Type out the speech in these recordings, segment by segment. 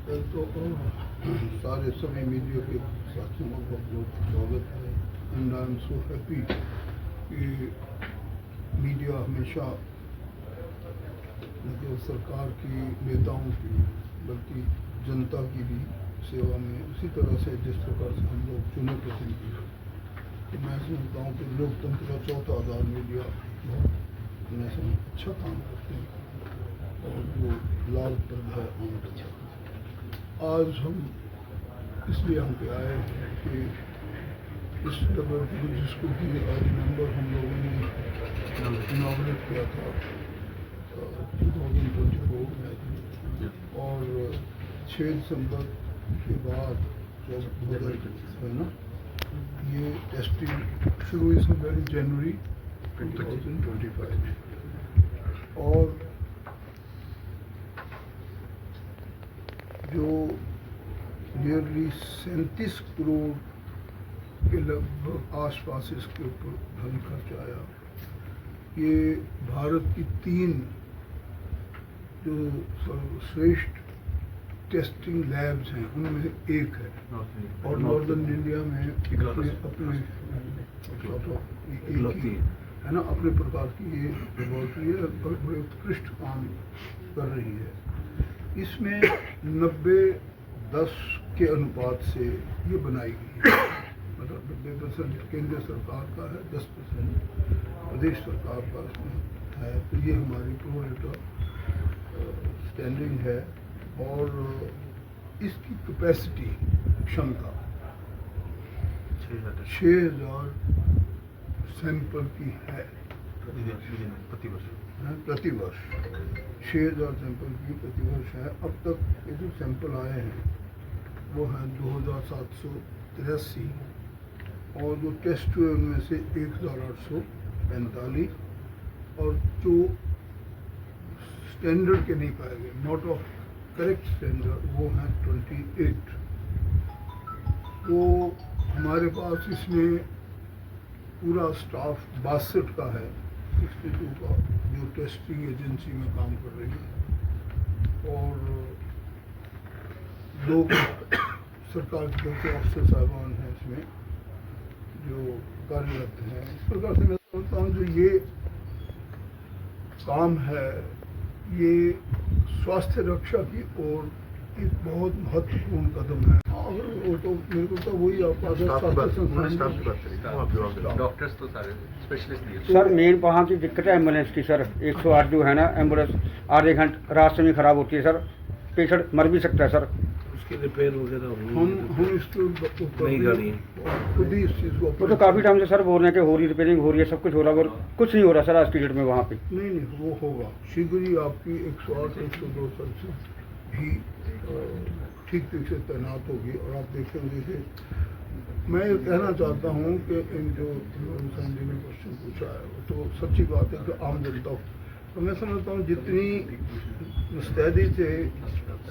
तो सारे सभी मीडिया के साथियों का बहुत बहुत स्वागत है and I am so happy कि मीडिया हमेशा न केवल सरकार की नेताओं की बल्कि जनता की भी सेवा में उसी तरह से जिस प्रकार से हम लोग चुने प्रतिनिधि हैं, तो मैं समझता हूँ कि लोकतंत्र का चौथा आधार मीडिया बहुत मैं समझ अच्छा काम करते हैं और वो लाभप्रद है आम जनता। आज हम इसलिए हम पे आए हैं कि इस डब्ल्यू स्कूल की आज मेंबर हम लोगों ने इनाग्रेट किया था 2024 में और 6 दिसंबर के बाद जब है ना ये टेस्टिंग शुरू हुई इसमें पहले जनवरी 2025 और जो नियरली 37 करोड़ के लगभग आसपास इसके ऊपर धन खर्च आया। ये भारत की 3 जो सर्वश्रेष्ठ टेस्टिंग लैब्स हैं उनमें से एक है और नॉर्दर्न इंडिया में अपने है ना अपने प्रकार की ये लेबॉर्ट्री है और बड़े उत्कृष्ट काम कर रही है। इसमें 90-10 के अनुपात से ये बनाई गई है, मतलब 90% केंद्र सरकार का है, 10% प्रदेश सरकार का इसमें है। तो ये हमारी प्रो रेटा स्टैंडिंग है और इसकी कैपेसिटी क्षमता 6000 सैंपल की है प्रतिवर्ष 6000 सैंपल की प्रतिवर्ष है। अब तक ये जो सैंपल आए हैं वो हैं 2783 और जो टेस्ट हुए उनमें से 1845 और जो स्टैंडर्ड के नहीं पाए गए नॉट ऑफ करेक्ट स्टैंडर्ड वो हैं 28। तो हमारे पास इसमें पूरा स्टाफ 62 का है 62 का जो टेस्टिंग एजेंसी में काम कर रही है और 2 सरकार की तरफ से अफसर साहिबान हैं इसमें जो कार्यरत हैं। इस प्रकार से मैं समझता हूँ जो ये काम है ये स्वास्थ्य रक्षा की ओर एक बहुत महत्वपूर्ण कदम है। वो तो मेरे को तो वही डॉक्टर्स तो सारे स्पेशलिस्ट नहीं है। सर मेन वहाँ की दिक्कत है एम्बुलेंस की सर। 108 जो है ना एम्बुलेंस आधे घंटे रास्ते में खराब होती है सर, पेशेंट मर भी सकता है सर। उसके रिपेयर वगैरह हम इसके ऊपर नई गाड़ी खुद ही इस चीज़ को वो तो काफ़ी टाइम से सर बोल रहे हैं कि हो रही रिपेयरिंग हो रही है, सब कुछ हो रहा है और कुछ नहीं हो रहा सर आज की डेट में वहाँ पे। नहीं वो होगा शीघ्र ही आपकी 108 102 सर्विस भी ठीक से तैनात होगी और आप देखेंगे कि मैं ये कहना चाहता हूँ कि इन जो इंसान जी ने क्वेश्चन पूछा है वो तो सच्ची बात है कि आम जनता तो मैं समझता हूँ जितनी मुस्तैदी से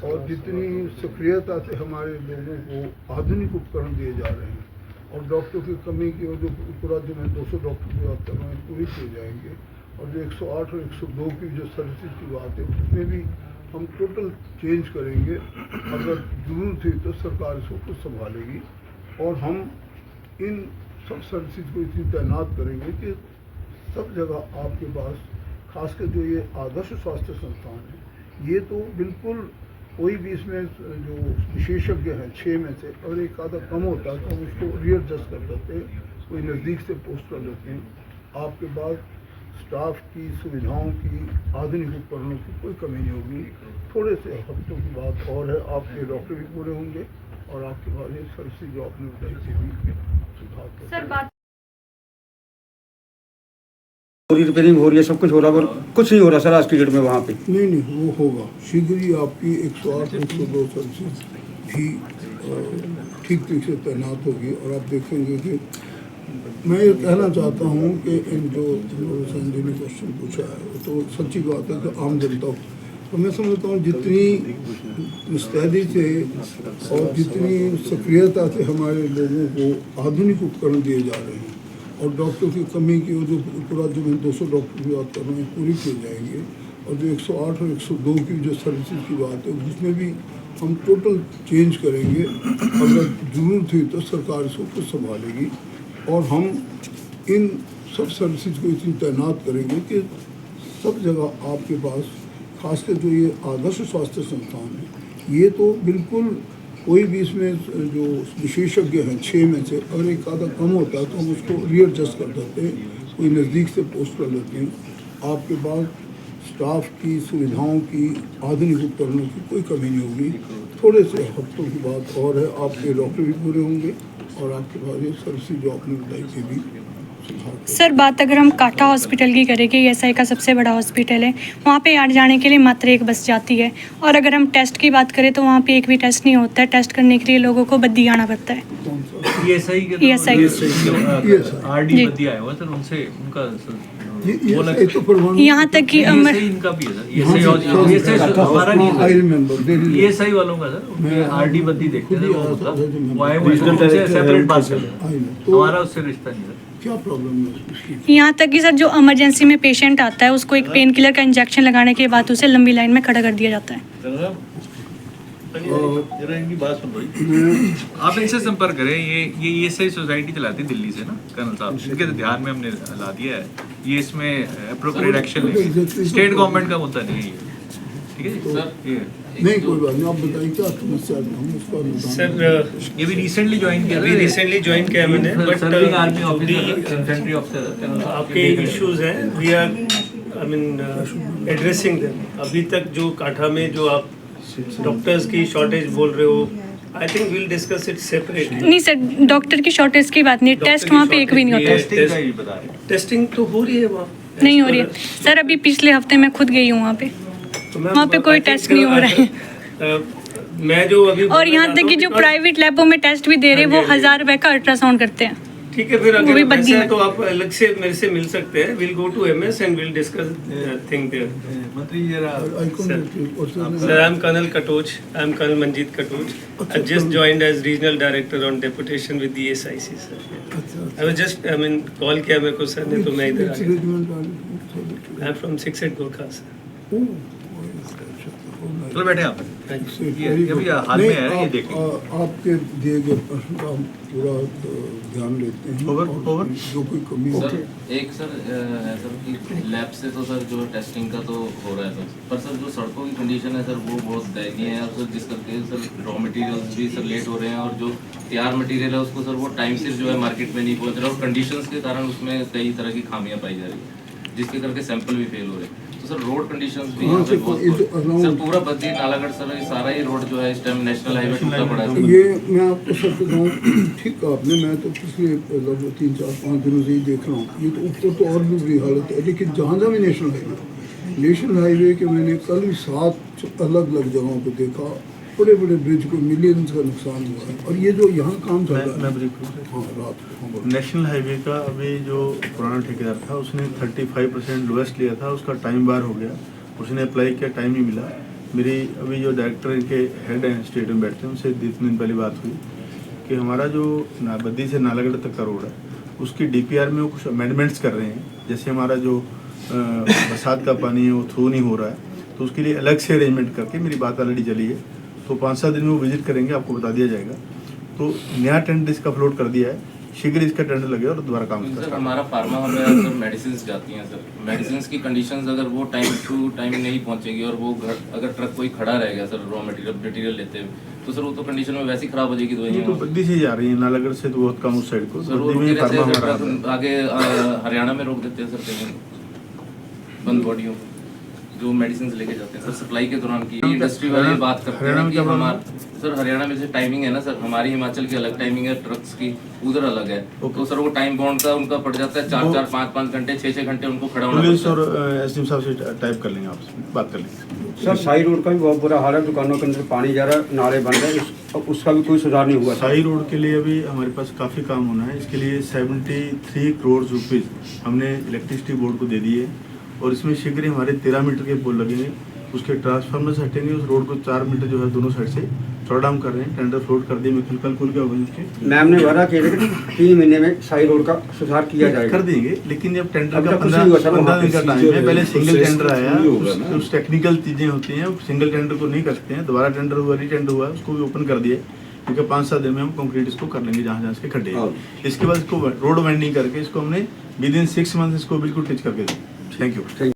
और जितनी सक्रियता से हमारे लोगों को आधुनिक उपकरण दिए जा रहे हैं और डॉक्टर की कमी की जो पूरा दिन में 200 डॉक्टर की बात कर रहे हैं पूरी किए जाएंगे और जो 108 और 102 की जो सर्विसेज की बात है उसमें भी हम टोटल चेंज करेंगे। अगर जरूरत हुई तो सरकार इसको खुद संभालेगी और हम इन सब सर्विसेज को इतनी तैनात करेंगे कि सब जगह आपके पास खासकर जो ये आदर्श स्वास्थ्य संस्थान है ये तो बिल्कुल कोई भी इसमें जो विशेषज्ञ हैं 6 में से अगर एक आधा कम होता है तो हम उसको रीएडजस्ट कर देते हैं, कोई नज़दीक से पोस्ट कर देते हैं। आपके पास स्टाफ की सुविधाओं की आधुनिक उपकरणों की कोई कमी नहीं होगी। थोड़े से हफ्तों की बात और है, आपके डॉक्टर भी पूरे होंगे और आपके पास ये सर्विस जो आपने बताई थी भी सुधार कर पूरी रिपेयरिंग हो रही है, सब कुछ हो रहा है और कुछ नहीं हो रहा सर आज की डेट में वहाँ पे। नहीं वो होगा शीघ्र ही आपकी 108 102 सर्विस भी ठीक से तैनात होगी और आप देखेंगे कि मैं ये कहना चाहता हूँ कि इन जो संजय ने क्वेश्चन पूछा है वो तो सच्ची बात है कि आम जनता तो मैं समझता हूँ जितनी मुस्तैदी से और जितनी सक्रियता से हमारे लोगों को आधुनिक उपकरण दिए जा रहे हैं और डॉक्टर की कमी की जो पूरा जो 200 डॉक्टर की बात कर रहे हैं पूरी की जाएंगे और जो 108 और 102 की जो सर्विसेज की बात है उसमें भी हम टोटल चेंज करेंगे। अगर ज़रूरत हुई तो सरकार इसको खुद संभालेगी और हम इन सब सर्विसेज को इतनी तैनात करेंगे कि सब जगह आपके पास, खासकर जो ये आदर्श स्वास्थ्य संस्थान है, ये तो बिल्कुल कोई भी इसमें जो विशेषज्ञ हैं 6 में से अगर एक आधा कम होता है तो हम उसको रीएडजस्ट कर देते हैं, कोई नज़दीक से पोस्ट कर देते हैं। आपके पास स्टाफ की, सुविधाओं की, आधुनिक उपकरणों की कोई कमी नहीं होगी। थोड़े से हफ्तों की बात और है, आपके डॉक्टर भी पूरे होंगे और आपके पास ये सर्विस जो आपने बताई थी भी। सर बात अगर हम काटा हॉस्पिटल की करें कि ईएसआई का सबसे बड़ा हॉस्पिटल है, वहाँ पे आने जाने के लिए मात्र एक बस जाती है, और अगर हम टेस्ट की बात करें तो वहाँ पे एक भी टेस्ट नहीं होता है। टेस्ट करने के लिए लोगों को बद्दी आना पड़ता है। ईएसआई के आरडी बद्दी आए हुआ सर, उनसे उनका यहाँ तक कि इनका भी है सर, हमारा नहीं, ईएसआई वालों का सर आरडी बद्दी देखते हैं वो आए हुए सेपरेट बात कर रहे हैं, हमारा उससे रिश्ता नहीं है। क्या प्रॉब्लम है? यहाँ तक कि सर जो इमरजेंसी में पेशेंट आता है उसको एक पेन किलर का इंजेक्शन लगाने के बाद उसे लंबी लाइन में खड़ा कर दिया जाता है। इनकी बात सुन रही, आप इनसे संपर्क करें। ये ईएसआई सोसाइटी चलाती है दिल्ली से ना कर्नल साहब, इनके ध्यान में हमने ला दिया है, ये इसमें अप्रोप्रिएट एक्शन लेंगे। स्टेट गवर्नमेंट का मुद्दा नहीं है ये, ठीक है जी सर? नहीं कोई बात नहीं, आप बताइए क्या समस्या है, हम उसका सर ये भी रिसेंटली ज्वाइन किया मैंने, but serving army officer, infantry officer, आपके इश्यूज हैं, we are I mean addressing them. अभी तक जो काठा में जो आप डॉक्टर्स की शॉर्टेज बोल रहे हो, I think we'll discuss it separately. नहीं सर, डॉक्टर की शॉर्टेज की बात नहीं, टेस्ट वहाँ पे एक भी नहीं होता है। टेस्टिंग तो हो रही है वहाँ, नहीं हो रही है सर। अभी पिछले हफ्ते मैं खुद गई हूँ वहाँ पे, वहाँ पे कोई टेस्ट नहीं हो रहा है। मैं जो अभी और यहाँ तक कि जो प्राइवेट लैबों में टेस्ट भी दे रहे हैं वो 1000 रुपए का अल्ट्रासाउंड करते हैं। ठीक है, फिर वो भी अगर बद्दी ऐसा है में। तो आप अलग से मेरे से मिल सकते हैं। Will go to MS and will discuss thing there. मंत्री जरा Sir, I'm Colonel Katoch. I'm Colonel Manjeet Katoch. I just joined as regional director on deputation with the ESIC, sir. I was just, I mean, call किया मेरे को sir ने, तो मैं इधर आ गया। I'm from 6 Gorkha, sir. चलो बैठे आप। ये अभी हाल में है, ये देखें। आपके दिए गए प्रश्न का हम पूरा ध्यान लेते हैं। और जो कोई कमी हो सर एक सर सर कि लैब से तो सर जो टेस्टिंग का तो हो रहा है सर, पर सर जो सड़कों की कंडीशन है सर वो बहुत दयनीय है, और सर जिस करके सर रॉ मटेरियल्स भी सर लेट हो रहे हैं, और जो तैयार मटेरियल है उसको सर वो टाइम से जो है मार्केट में नहीं पहुंच रहा, और कंडीशंस के कारण उसमें कई तरह की खामियां पाई जा रही है, जिसके करके सैंपल भी फेल हो रहे हैं। तो सर रोड कंडीशंस भी यहाँ पे बहुत, सर पूरा बद्दी नालागढ़ सर ये सारा ही रोड जो है इस टाइम नेशनल हाईवे टूटा पड़ा है। ये मैं आपको सच बताऊँ, ठीक कहा आपने, मैं तो पिछले लगभग 3-4-5 दिनों से ही देख रहा हूँ। ये तो ऊपर तो और भी बुरी हालत है, लेकिन जहाँ जहाँ भी नेशनल हाईवे के मैंने कल भी 7 अलग अलग जगहों पर देखा, बड़े बड़े ब्रिज को मिलियंस का नुकसान हुआ है। और ये जो यहाँ काम चल रहा है, हाँ रात नेशनल हाईवे का अभी जो पुराना ठेकेदार था उसने 35% लोएस्ट लिया था, उसका टाइम बार हो गया, उसने अप्लाई किया, टाइम ही मिला। मेरी अभी जो डायरेक्टर इनके हेड हैं स्टेट में बैठते हैं, उनसे 2 दिन पहले बात हुई कि हमारा जो बद्दी से नालागढ़ तक का रोड है उसकी DPR में वो कुछ अमेंडमेंट्स कर रहे हैं। जैसे हमारा जो बरसात का पानी है वो थ्रू नहीं हो रहा है, तो उसके लिए अलग से अरेंजमेंट करके, मेरी बात ऑलरेडी चली है, तो 5-7 दिन में वो विजिट करेंगे, आपको बता दिया जाएगा। तो नया टेंडर इसका फ्लोट कर दिया है, शीघ्र इसका टेंडर लगेगा और दोबारा काम सर हमारा फार्मा हब है सर, मेडिसिन जाती हैं सर, मेडिसिन की कंडीशंस अगर वो टाइम टू टाइम नहीं पहुंचेगी, और वो घर अगर ट्रक कोई खड़ा रह गया सर रॉ मटेरियल लेते हुए, तो सर वो तो कंडीशन में वैसे ही खराब हो जाएगी ये तो बद्दी से जा रही है, नालागढ़ से तो बहुत कम उस साइड को, सर वो बद्दी में रुके रहते फार्मा हैं हमारा सर, आगे हरियाणा में रोक देते हैं सर कहीं बंद बॉडियों को जो मेडिसिन लेके जाते हैं सर सप्लाई के दौरान की। इंडस्ट्री वाले बात करते हैं कि हमारा सर हरियाणा में जैसे टाइमिंग है ना सर, हमारी हिमाचल की अलग टाइमिंग है, ट्रक्स की उधर अलग है, तो सर वो टाइम बाउंड का उनका पड़ जाता है 4-4, 5-5 घंटे, 6-6 घंटे उनको खड़ा होना पुलिस पड़ता और है। एसडीएम साहब से टाइप कर लेंगे, आपसे बात कर लेंगे। सर साई रोड का भी बहुत बुरा हाल है, दुकानों के अंदर पानी जा रहा है, नाले बन रहे हैं, उसका भी कोई सुधार नहीं हुआ। साई रोड के लिए अभी हमारे पास काफ़ी काम होना है, इसके लिए 73 करोड़ रुपीज़ हमने इलेक्ट्रिसिटी बोर्ड को दे दिए, और इसमें शीघ्र ही हमारे 13 मीटर के पोल लगेंगे, उसके ट्रांसफार्मर से हटेंगे, उस रोड को 4 मीटर जो है दोनों साइड से चौड़ा डाउन कर रहे हैं, टेंडर फ्लोट कर दिए, मैं कल खुल के होगा उसके मैम ने वादा किया था कि 3 महीने में सारी रोड का सुधार किया जाएगा। कर देंगे, लेकिन जब टेंडर अभी का तक कुछ नहीं हुआ सर, 15 वहाँ दिन का पे टाइम है, पहले सिंगल टेंडर आया, होगा ना। उस टेक्निकल चीजें होती हैं, सिंगल टेंडर को नहीं करते हैं, दोबारा टेंडर हुआ, री टेंडर हुआ, उसको भी ओपन कर दिया, क्योंकि 5-7 दिन में हम कंक्रीट इसको कर लेंगे जहाँ इसके खड्डे हैं। इसके बाद इसको रोड वाइंडिंग करके इसको हमने विद इन 6 मंथ इसको बिल्कुल टिच करके दें। Thank you.